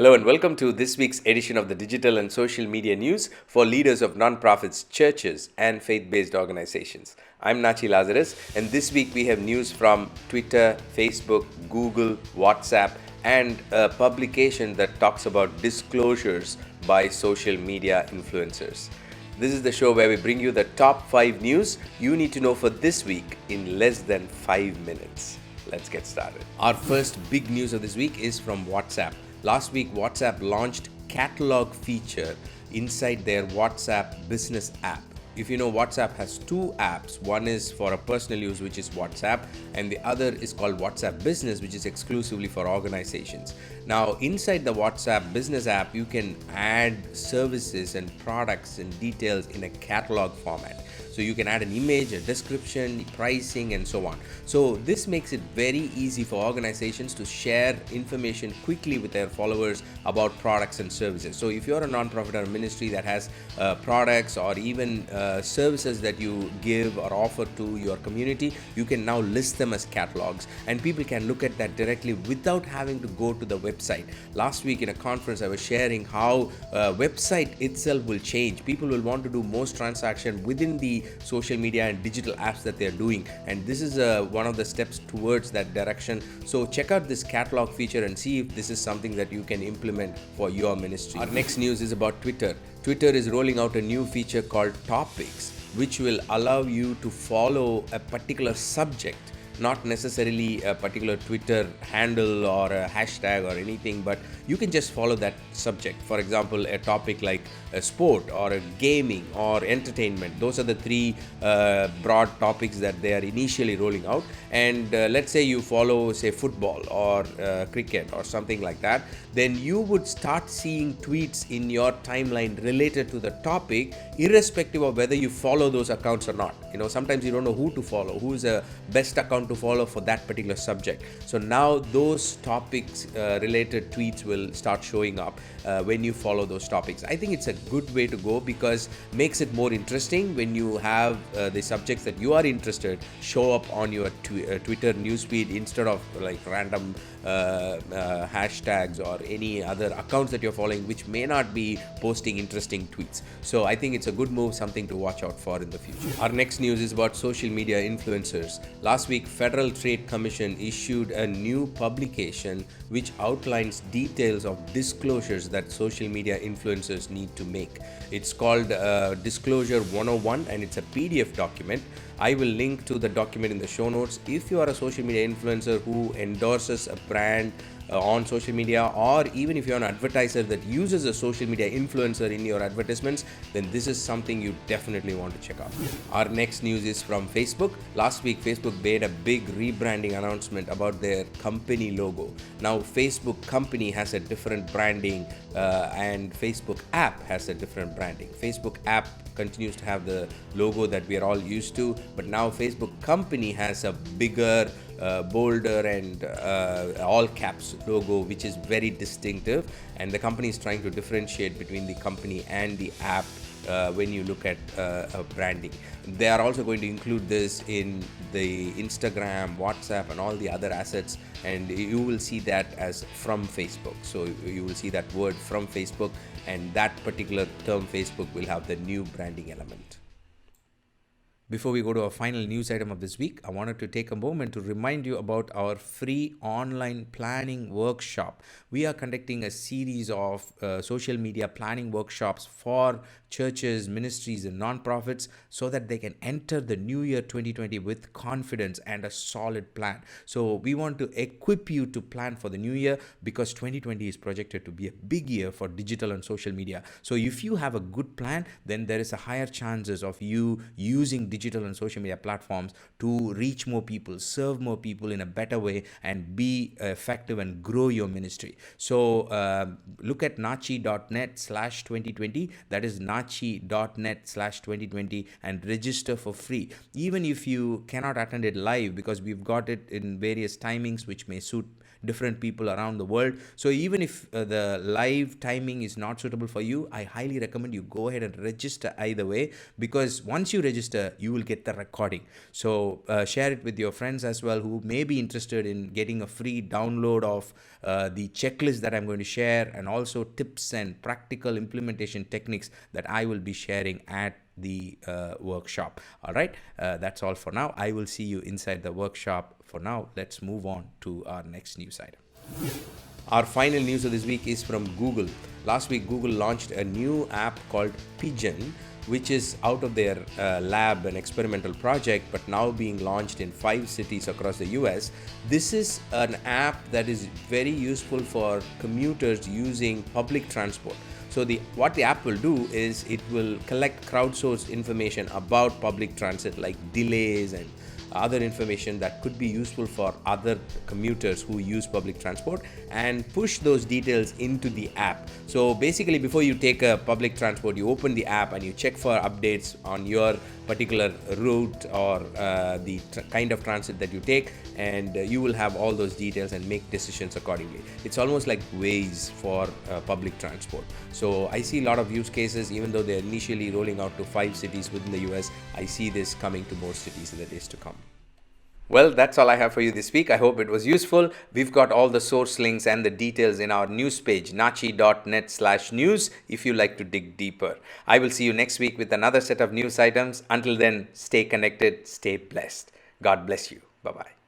Hello and welcome to this week's edition of the Digital and Social Media News for leaders of nonprofits, churches, and faith-based organizations. I'm Natchi Lazarus, and this week we have news from Twitter, Facebook, Google, WhatsApp, and a publication that talks about disclosures by social media influencers. This is the show where we bring you the top 5 news you need to know for this week in less than 5 minutes. Let's get started. Our first big news of this week is from WhatsApp. Last week, WhatsApp launched catalog feature inside their WhatsApp business app. If you know, WhatsApp has two apps. One is for a personal use, which is WhatsApp, and the other is called WhatsApp Business, which is exclusively for organizations. Now, inside the WhatsApp Business app, you can add services and products and details in a catalog format. So you can add an image, a description, pricing, and so on. So this makes it very easy for organizations to share information quickly with their followers about products and services. So if you're a nonprofit or a ministry that has products or even services that you give or offer to your community, you can now list them as catalogs, and people can look at that directly without having to go to the website. Last week in a conference, I was sharing how website itself will change. People will want to do most transaction within the social media and digital apps that they're doing, and this is one of the steps towards that direction. So check out this catalog feature and see if this is something that you can implement for your ministry. Our next news is about Twitter. Twitter is rolling out a new feature called Topics, which will allow you to follow a particular subject, not necessarily a particular Twitter handle or a hashtag or anything, but you can just follow that subject. For example, a topic like a sport or a gaming or entertainment. Those are the three broad topics that they are initially rolling out. And let's say you follow, say, football or cricket or something like that, then you would start seeing tweets in your timeline related to the topic, irrespective of whether you follow those accounts or not. You know, sometimes you don't know who to follow, who is a best account to follow for that particular subject. So now those topics related tweets will start showing up when you follow those topics. I think it's a good way to go because makes it more interesting when you have the subjects that you are interested show up on your Twitter newsfeed instead of like random hashtags or any other accounts that you're following which may not be posting interesting tweets. So I think it's a good move, something to watch out for in the future. Our next news is about social media influencers. Last week, Federal Trade Commission issued a new publication which outlines details of disclosures that social media influencers need to make. It's called Disclosure 101, and it's a PDF document. I will link to the document in the show notes. If you are a social media influencer who endorses a brand on social media, or even if you're an advertiser that uses a social media influencer in your advertisements, then this is something you definitely want to check out. Our next news is from Facebook. Last week, Facebook made a big rebranding announcement about their company logo. Now, Facebook company has a different branding and Facebook app has a different branding. Facebook app continues to have the logo that we are all used to, but now Facebook company has a bigger, bolder and all caps logo, which is very distinctive, and the company is trying to differentiate between the company and the app when you look at branding. They are also going to include this in the Instagram, WhatsApp, and all the other assets, and you will see that as from Facebook. So you will see that word from Facebook, and that particular term Facebook will have the new branding element. Before we go to our final news item of this week, I wanted to take a moment to remind you about our free online planning workshop. We are conducting a series of social media planning workshops for churches, ministries, and nonprofits so that they can enter the new year 2020 with confidence and a solid plan. So we want to equip you to plan for the new year because 2020 is projected to be a big year for digital and social media. So if you have a good plan, then there is a higher chances of you using digital and social media platforms to reach more people, serve more people in a better way, and be effective and grow your ministry. So look at natchi.net/2020. That is natchi.net/2020, and register for free. Even if you cannot attend it live, because we've got it in various timings which may suit different people around the world. So even if the live timing is not suitable for you, I highly recommend you go ahead and register either way, because once you register, you will get the recording. So share it with your friends as well who may be interested in getting a free download of the checklist that I'm going to share, and also tips and practical implementation techniques that I will be sharing at the workshop. All right, that's all for now. I will see you inside the workshop. For now, let's move on to our next news item. Our final news of this week is from Google. Last week, Google launched a new app called Pigeon, which is out of their lab and experimental project, but now being launched in 5 cities across the US. This is an app that is very useful for commuters using public transport. So what the app will do is it will collect crowdsourced information about public transit, like delays and other information that could be useful for other commuters who use public transport, and push those details into the app. So basically, before you take a public transport, you open the app and you check for updates on your particular route or the kind of transit that you take, and you will have all those details and make decisions accordingly. It's almost like Waze for public transport. So I see a lot of use cases. Even though they're initially rolling out to 5 cities within the US, I see this coming to more cities in the days to come. Well, that's all I have for you this week. I hope it was useful. We've got all the source links and the details in our news page, natchi.net/news, if you like to dig deeper. I will see you next week with another set of news items. Until then, stay connected, stay blessed. God bless you. Bye-bye.